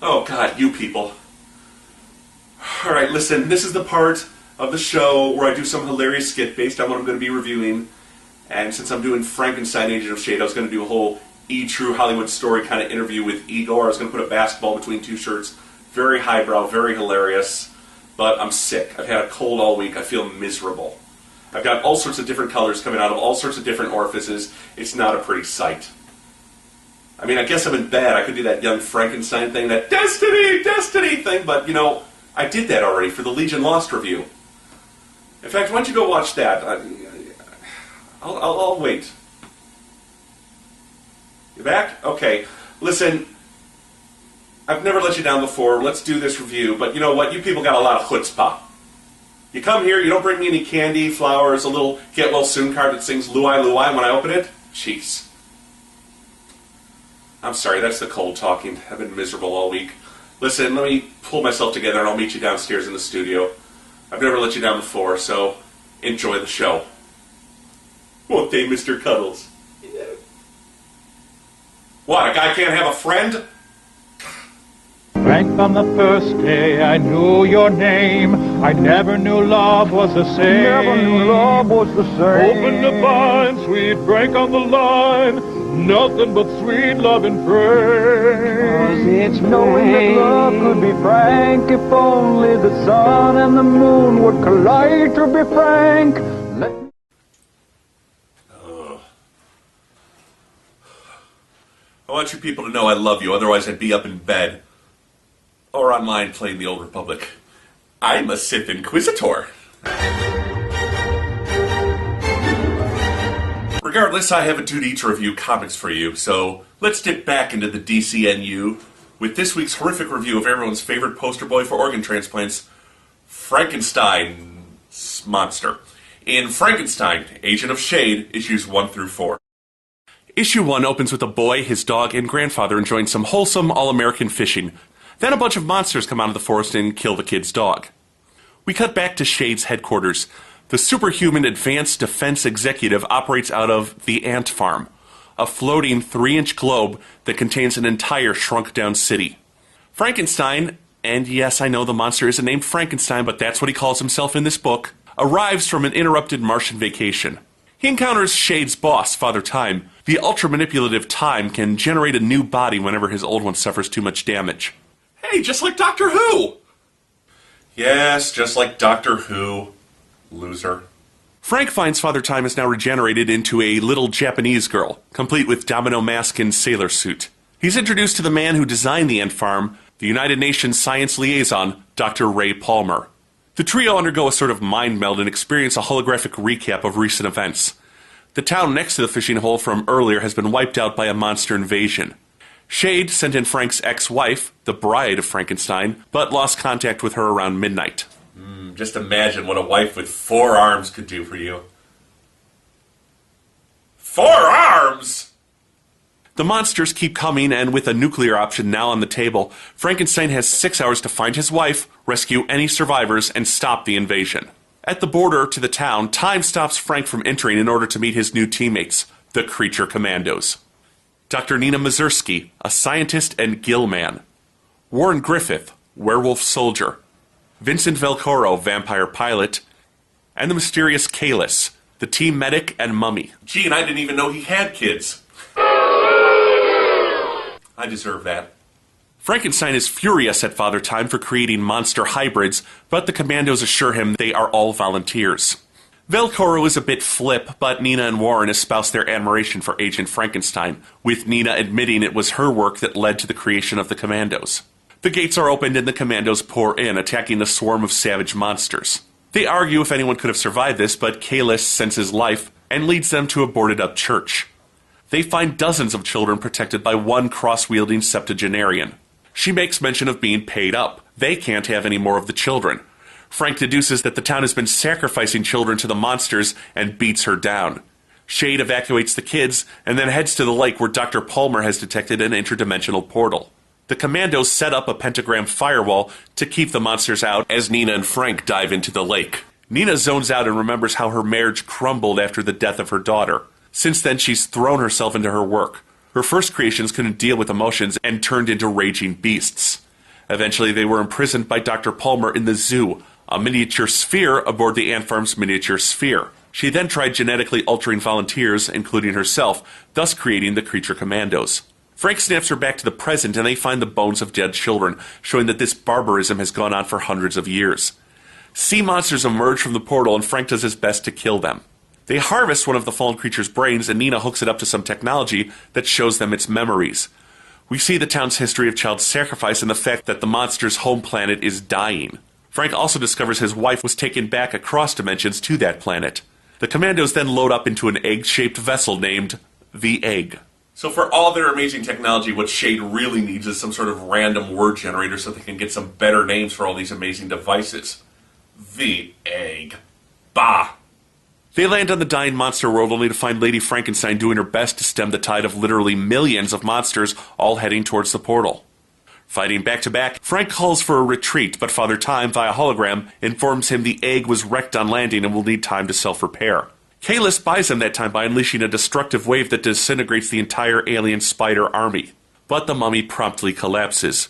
Oh, God, you people. Alright, listen, this is the part of the show where I do some hilarious skit based on what I'm going to be reviewing. And since I'm doing Frankenstein, Agent of Shade, I was going to do a whole E-True Hollywood Story kind of interview with Igor. I was going to put a basketball between two shirts. Very highbrow, very hilarious. But I'm sick. I've had a cold all week. I feel miserable. I've got all sorts of different colors coming out of all sorts of different orifices. It's not a pretty sight. I mean, I guess I'm in bed. I could do that young Frankenstein thing, that Destiny thing, but, you know, I did that already for the Legion Lost review. In fact, why don't you go watch that? I'll wait. You back? Okay. Listen, I've never let you down before. Let's do this review. But you know what? You people got a lot of chutzpah. You come here, you don't bring me any candy, flowers, a little get-well-soon card that sings Luai Luai when I open it? Jeez. I'm sorry, that's the cold talking. I've been miserable all week. Listen, let me pull myself together and I'll meet you downstairs in the studio. I've never let you down before, so enjoy the show. Won't they, Mr. Cuddles? Yeah. What, a guy can't have a friend? Frank, from the first day I knew your name, I never knew love was the same. Never knew love was the same. Open the vine, sweet Frank on the line, nothing but sweet love and praise. It's knowing that love could be frank, if only the sun and the moon would collide to be frank. I want you people to know I love you, otherwise I'd be up in bed. Or online playing the Old Republic. I'm a Sith Inquisitor. Regardless, I have a duty to review comics for you, so let's dip back into the DCNU with this week's horrific review of everyone's favorite poster boy for organ transplants, Frankenstein's monster. In Frankenstein, Agent of Shade, issues 1 through 4. Issue 1 opens with a boy, his dog, and grandfather enjoying some wholesome all-American fishing. Then a bunch of monsters come out of the forest and kill the kid's dog. We cut back to Shade's headquarters. The superhuman advanced defense executive operates out of the Ant Farm, a floating 3-inch globe that contains an entire shrunk-down city. Frankenstein, and yes, I know the monster isn't named Frankenstein, but that's what he calls himself in this book, arrives from an interrupted Martian vacation. He encounters Shade's boss, Father Time. The ultra-manipulative Time can generate a new body whenever his old one suffers too much damage. Hey, just like Doctor Who! Yes, just like Doctor Who. Loser. Frank finds Father Time is now regenerated into a little Japanese girl, complete with domino mask and sailor suit. He's introduced to the man who designed the Ant Farm, the United Nations Science Liaison, Dr. Ray Palmer. The trio undergo a sort of mind meld and experience a holographic recap of recent events. The town next to the fishing hole from earlier has been wiped out by a monster invasion. Shade sent in Frank's ex-wife, the bride of Frankenstein, but lost contact with her around midnight. Just imagine what a wife with 4 arms could do for you. 4 arms?! The monsters keep coming, and with a nuclear option now on the table, Frankenstein has 6 hours to find his wife, rescue any survivors, and stop the invasion. At the border to the town, Time stops Frank from entering in order to meet his new teammates, the Creature Commandos. Dr. Nina Mazursky, a scientist and gill man. Warren Griffith, werewolf soldier. Vincent Velcoro, vampire pilot. And the mysterious Kalis, the team medic and mummy. Gee, and I didn't even know he had kids. I deserve that. Frankenstein is furious at Father Time for creating monster hybrids, but the Commandos assure him they are all volunteers. Velcoro is a bit flip, but Nina and Warren espouse their admiration for Agent Frankenstein, with Nina admitting it was her work that led to the creation of the Commandos. The gates are opened and the Commandos pour in, attacking the swarm of savage monsters. They argue if anyone could have survived this, but Kalis senses life and leads them to a boarded-up church. They find dozens of children protected by one cross-wielding septuagenarian. She makes mention of being paid up. They can't have any more of the children. Frank deduces that the town has been sacrificing children to the monsters and beats her down. Shade evacuates the kids and then heads to the lake where Dr. Palmer has detected an interdimensional portal. The Commandos set up a pentagram firewall to keep the monsters out as Nina and Frank dive into the lake. Nina zones out and remembers how her marriage crumbled after the death of her daughter. Since then, she's thrown herself into her work. Her first creations couldn't deal with emotions and turned into raging beasts. Eventually, they were imprisoned by Dr. Palmer in the zoo, a miniature sphere aboard the ant farm's miniature sphere. She then tried genetically altering volunteers, including herself, thus creating the creature Commandos. Frank snaps her back to the present, and they find the bones of dead children, showing that this barbarism has gone on for hundreds of years. Sea monsters emerge from the portal, and Frank does his best to kill them. They harvest one of the fallen creature's brains, and Nina hooks it up to some technology that shows them its memories. We see the town's history of child sacrifice and the fact that the monster's home planet is dying. Frank also discovers his wife was taken back across dimensions to that planet. The Commandos then load up into an egg-shaped vessel named the Egg. So for all their amazing technology, what Shade really needs is some sort of random word generator so they can get some better names for all these amazing devices. The Egg. Bah! They land on the dying monster world only to find Lady Frankenstein doing her best to stem the tide of literally millions of monsters all heading towards the portal. Fighting back-to-back, Frank calls for a retreat, but Father Time, via hologram, informs him the egg was wrecked on landing and will need time to self-repair. Kalis buys him that time by unleashing a destructive wave that disintegrates the entire alien spider army. But the mummy promptly collapses.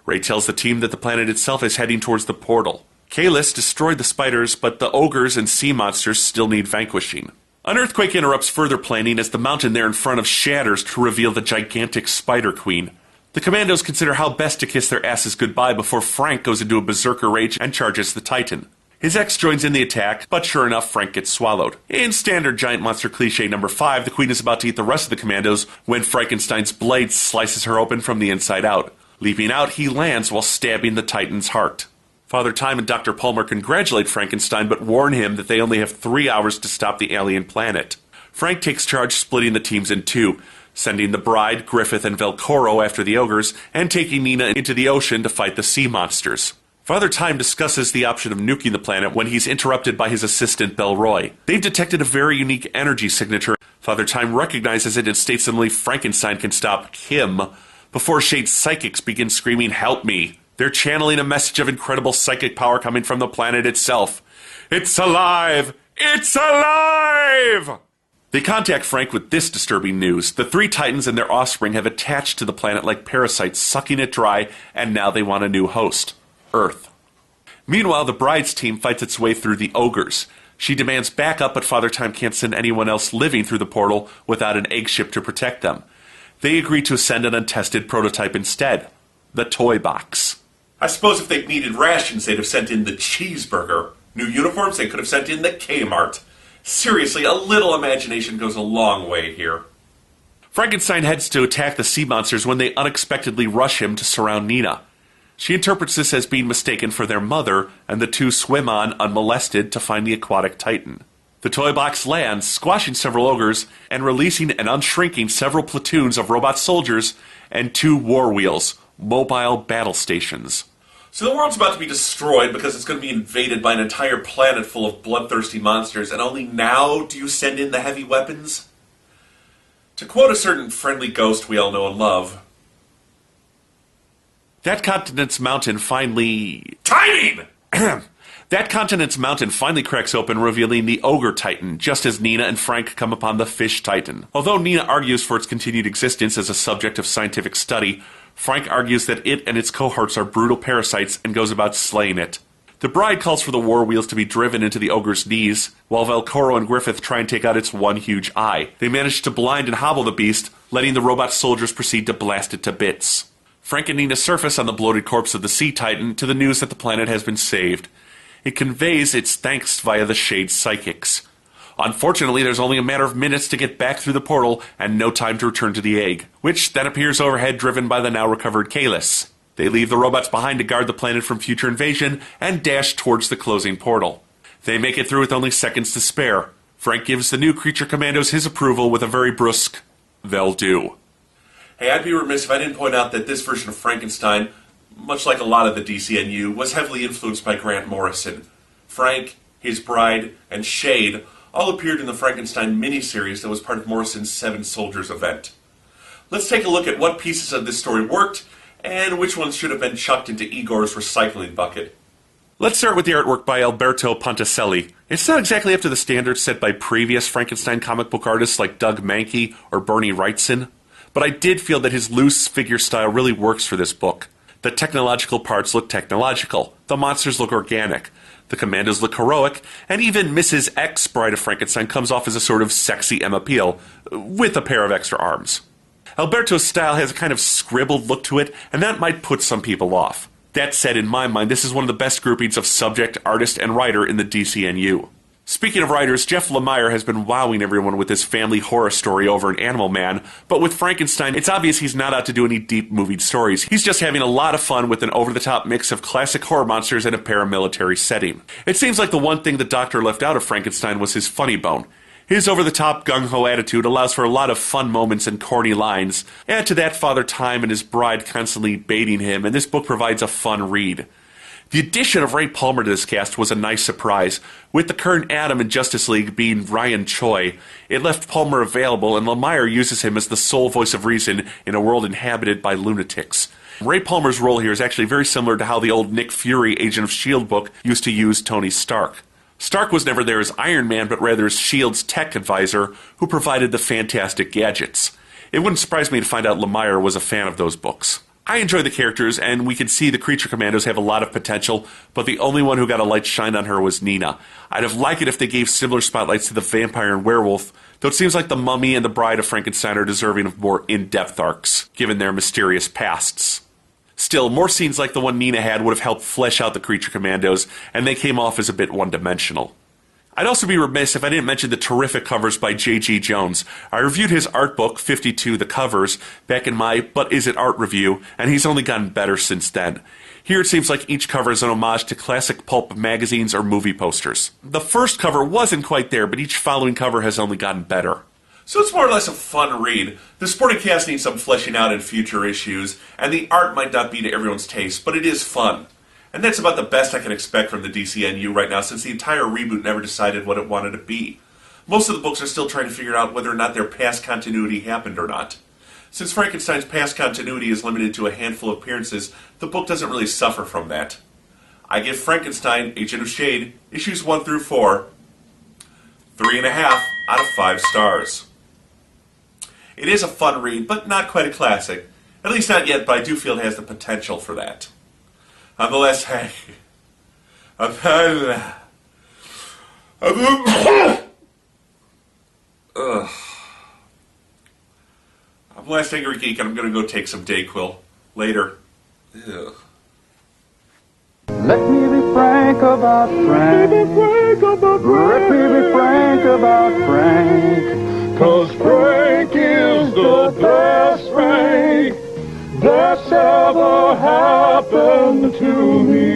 Ray tells the team that the planet itself is heading towards the portal. Kalis destroyed the spiders, but the ogres and sea monsters still need vanquishing. An earthquake interrupts further planning as the mountain there in front of shatters to reveal the gigantic Spider Queen. The Commandos consider how best to kiss their asses goodbye before Frank goes into a berserker rage and charges the Titan. His ex joins in the attack, but sure enough, Frank gets swallowed. In standard giant monster cliché number 5, the Queen is about to eat the rest of the Commandos when Frankenstein's blade slices her open from the inside out. Leaping out, he lands while stabbing the Titan's heart. Father Time and Dr. Palmer congratulate Frankenstein, but warn him that they only have 3 hours to stop the alien planet. Frank takes charge, splitting the teams in two, sending the Bride, Griffith, and Velcoro after the ogres, and taking Nina into the ocean to fight the sea monsters. Father Time discusses the option of nuking the planet when he's interrupted by his assistant Belroy. They've detected a very unique energy signature. Father Time recognizes it and states that only Frankenstein can stop him, before Shade's psychics begin screaming, "Help me!" They're channeling a message of incredible psychic power coming from the planet itself. It's alive! It's alive! They contact Frank with this disturbing news. The 3 Titans and their offspring have attached to the planet like parasites, sucking it dry, and now they want a new host. Earth. Meanwhile, the Bride's team fights its way through the ogres. She demands backup, but Father Time can't send anyone else living through the portal without an egg ship to protect them. They agree to send an untested prototype instead. The Toy Box. I suppose if they needed rations, they'd have sent in the cheeseburger. New uniforms, they could have sent in the Kmart. Seriously, a little imagination goes a long way here. Frankenstein heads to attack the sea monsters when they unexpectedly rush him to surround Nina. She interprets this as being mistaken for their mother, and the two swim on unmolested to find the aquatic titan. The toy box lands, squashing several ogres, and releasing and unshrinking several platoons of robot soldiers and 2 war wheels, mobile battle stations. So the world's about to be destroyed because it's going to be invaded by an entire planet full of bloodthirsty monsters, and only now do you send in the heavy weapons? To quote a certain friendly ghost we all know and love, that continent's mountain finally... Timing! That continent's mountain finally cracks open, revealing the Ogre Titan, just as Nina and Frank come upon the Fish Titan. Although Nina argues for its continued existence as a subject of scientific study, Frank argues that it and its cohorts are brutal parasites and goes about slaying it. The Bride calls for the war wheels to be driven into the ogre's knees, while Velcoro and Griffith try and take out its one huge eye. They manage to blind and hobble the beast, letting the robot soldiers proceed to blast it to bits. Frank and Nina surface on the bloated corpse of the Sea Titan to the news that the planet has been saved. It conveys its thanks via the Shade's psychics. Unfortunately, there's only a matter of minutes to get back through the portal and no time to return to the egg, which then appears overhead driven by the now recovered Kalis. They leave the robots behind to guard the planet from future invasion and dash towards the closing portal. They make it through with only seconds to spare. Frank gives the new creature commandos his approval with a very brusque, "They'll do." Hey, I'd be remiss if I didn't point out that this version of Frankenstein, much like a lot of the DCNU, was heavily influenced by Grant Morrison. Frank, his bride, and Shade all appeared in the Frankenstein miniseries that was part of Morrison's Seven Soldiers event. Let's take a look at what pieces of this story worked, and which ones should have been chucked into Igor's recycling bucket. Let's start with the artwork by Alberto Ponticelli. It's not exactly up to the standards set by previous Frankenstein comic book artists like Doug Mahnke or Bernie Wrightson, but I did feel that his loose figure style really works for this book. The technological parts look technological. The monsters look organic. The Commandos look heroic, and even Mrs. X, Bride of Frankenstein, comes off as a sort of sexy Emma Peel, with a pair of extra arms. Alberto's style has a kind of scribbled look to it, and that might put some people off. That said, in my mind, this is one of the best groupings of subject, artist, and writer in the DCNU. Speaking of writers, Jeff Lemire has been wowing everyone with his family horror story over in Animal Man, but with Frankenstein, it's obvious he's not out to do any deep moving stories. He's just having a lot of fun with an over-the-top mix of classic horror monsters in a paramilitary setting. It seems like the one thing the Doctor left out of Frankenstein was his funny bone. His over-the-top gung-ho attitude allows for a lot of fun moments and corny lines. Add to that Father Time and his bride constantly baiting him, and this book provides a fun read. The addition of Ray Palmer to this cast was a nice surprise. With the current Atom in Justice League being Ryan Choi, it left Palmer available, and Lemire uses him as the sole voice of reason in a world inhabited by lunatics. Ray Palmer's role here is actually very similar to how the old Nick Fury Agent of S.H.I.E.L.D. book used to use Tony Stark. Stark was never there as Iron Man, but rather as S.H.I.E.L.D.'s tech advisor, who provided the fantastic gadgets. It wouldn't surprise me to find out Lemire was a fan of those books. I enjoy the characters, and we can see the Creature Commandos have a lot of potential, but the only one who got a light shine on her was Nina. I'd have liked it if they gave similar spotlights to the Vampire and Werewolf, though it seems like the Mummy and the Bride of Frankenstein are deserving of more in-depth arcs, given their mysterious pasts. Still, more scenes like the one Nina had would have helped flesh out the Creature Commandos, and they came off as a bit one-dimensional. I'd also be remiss if I didn't mention the terrific covers by J.G. Jones. I reviewed his art book, 52 The Covers, back in my But Is It Art review, and he's only gotten better since then. Here it seems like each cover is an homage to classic pulp magazines or movie posters. The first cover wasn't quite there, but each following cover has only gotten better. So it's more or less a fun read. The supporting cast needs some fleshing out in future issues, and the art might not be to everyone's taste, but it is fun. And that's about the best I can expect from the DCNU right now, since the entire reboot never decided what it wanted to be. Most of the books are still trying to figure out whether or not their past continuity happened or not. Since Frankenstein's past continuity is limited to a handful of appearances, the book doesn't really suffer from that. I give Frankenstein, Agent of S.H.I.E.L.D., issues 1 through 4, 3.5 out of 5 stars. It is a fun read, but not quite a classic. At least not yet, but I do feel it has the potential for that. I'm the last Hank. I'm last Angry Geek, and I'm going to go take some Dayquil. Later. Ugh. Let me be frank about Frank. Let me be frank about Frank. 'Cause Frank is the best Frank that's ever happened to me.